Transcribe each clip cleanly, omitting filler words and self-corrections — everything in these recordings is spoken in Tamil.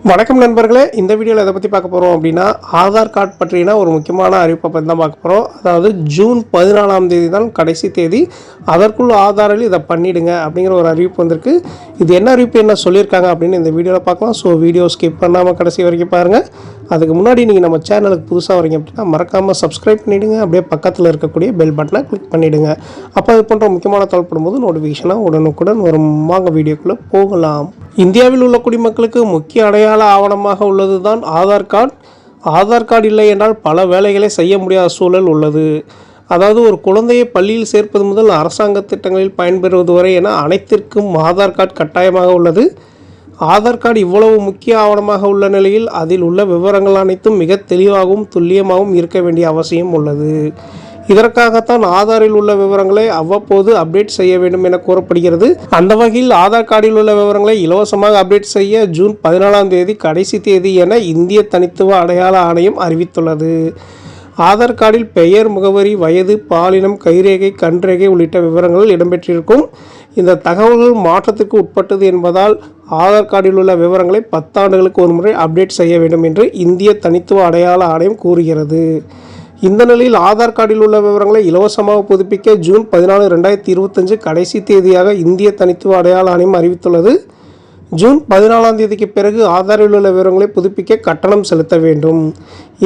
வணக்கம் நண்பர்களே, இந்த வீடியோவில் எதை பற்றி பார்க்க போகிறோம் அப்படின்னா, ஆதார் கார்டு பற்றின ஒரு முக்கியமான அறிவிப்பை பற்றி தான் பார்க்க போகிறோம். அதாவது ஜூன் 14ஆம் தேதி தான் கடைசி தேதி. அதற்குள் ஆதாரில் இதை பண்ணிவிடுங்க அப்படிங்கிற ஒரு அறிவிப்பு வந்திருக்கு. இது என்ன அறிவிப்பு, என்ன சொல்லியிருக்காங்க அப்படின்னு இந்த வீடியோவில் பார்க்கலாம். ஸோ வீடியோ ஸ்கிப் பண்ணாமல் கடைசி வரைக்கும் பாருங்கள். அதுக்கு முன்னாடி நீங்கள் நம்ம சேனலுக்கு புதுசாக வரீங்க அப்படின்னா மறக்காமல் சப்ஸ்கிரைப் பண்ணிவிடுங்க. அப்படியே பக்கத்தில் இருக்கக்கூடிய பெல் பட்டனை கிளிக் பண்ணிவிடுங்க. அப்போ அது போன்ற முக்கியமான தகவல் போது நோட்டிஃபிகேஷனாக உடனுக்குடன் வரும். வாங்க வீடியோக்குள்ளே போகலாம். இந்தியாவில் உள்ள குடிமக்களுக்கு முக்கிய அடையாள ஆவணமாக உள்ளது தான் ஆதார் கார்டு. ஆதார் கார்டு இல்லை என்றால் பல வேலைகளை செய்ய முடியாத சூழல் உள்ளது. அதாவது ஒரு குழந்தையை பள்ளியில் சேர்ப்பது முதல் அரசாங்க திட்டங்களில் பயன்பெறுவது வரை என அனைத்திற்கும் ஆதார் கார்டு கட்டாயமாக உள்ளது. ஆதார் கார்டு இவ்வளவு முக்கிய ஆவணமாக உள்ள நிலையில் அதில் உள்ள விவரங்கள் அனைத்தும் மிக தெளிவாகவும் துல்லியமாகவும் இருக்க வேண்டிய அவசியம் உள்ளது. இதற்காகத்தான் ஆதாரில் உள்ள விவரங்களை அவ்வப்போது அப்டேட் செய்ய வேண்டும் என கூறப்படுகிறது. அந்த வகையில் ஆதார் கார்டில் உள்ள விவரங்களை இலவசமாக அப்டேட் செய்ய ஜூன் 14ஆம் தேதி கடைசி தேதி என இந்திய தனித்துவ அடையாள ஆணையம் அறிவித்துள்ளது. ஆதார் கார்டில் பெயர், முகவரி, வயது, பாலினம், கைரேகை, கண்ரேகை உள்ளிட்ட விவரங்கள் இடம்பெற்றிருக்கும். இந்த தகவல்கள் மாற்றத்திற்கு உட்பட்டது என்பதால் ஆதார் கார்டில் உள்ள விவரங்களை 10 ஆண்டுகளுக்கு ஒரு முறை அப்டேட் செய்ய வேண்டும் என்று இந்திய தனித்துவ அடையாள ஆணையம் கூறுகிறது. இந்த நிலையில் ஆதார் கார்டில் உள்ள விவரங்களை இலவசமாக புதுப்பிக்க ஜூன் 14, 2025 கடைசி தேதியாக இந்திய தனித்துவ அடையாள ஆணையம் அறிவித்துள்ளது. ஜூன் 14ஆம் தேதிக்கு பிறகு ஆதாரில் உள்ள விவரங்களை புதுப்பிக்க கட்டணம் செலுத்த வேண்டும்.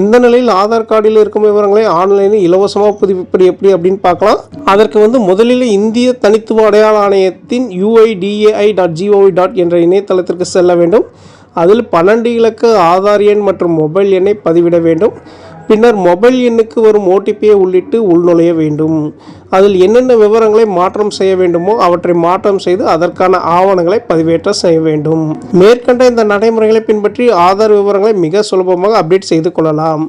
இந்த நிலையில் ஆதார் கார்டில் இருக்கும் விவரங்களை ஆன்லைனில் இலவசமாக புதுப்பிப்பது எப்படி அப்படின்னு பார்க்கலாம். அதற்கு முதலில் இந்திய தனித்துவ அடையாள ஆணையத்தின் uidai.gov. என்ற இணையதளத்திற்கு செல்ல வேண்டும். அதில் 12 இலக்க ஆதார் எண் மற்றும் மொபைல் எண்ணை பதிவிட வேண்டும். பின்னர் மொபைல் எண்ணுக்கு வரும் ஓடிபியை உள்ளிட்டு உள்நுழைய வேண்டும். அதில் என்னென்ன விவரங்களை மாற்றம் செய்ய வேண்டுமோ அவற்றை மாற்றம் செய்து அதற்கான ஆவணங்களை பதிவேற்ற செய்ய வேண்டும். மேற்கண்ட இந்த நடைமுறைகளை பின்பற்றி ஆதார் விவரங்களை மிக சுலபமாக அப்டேட் செய்து கொள்ளலாம்.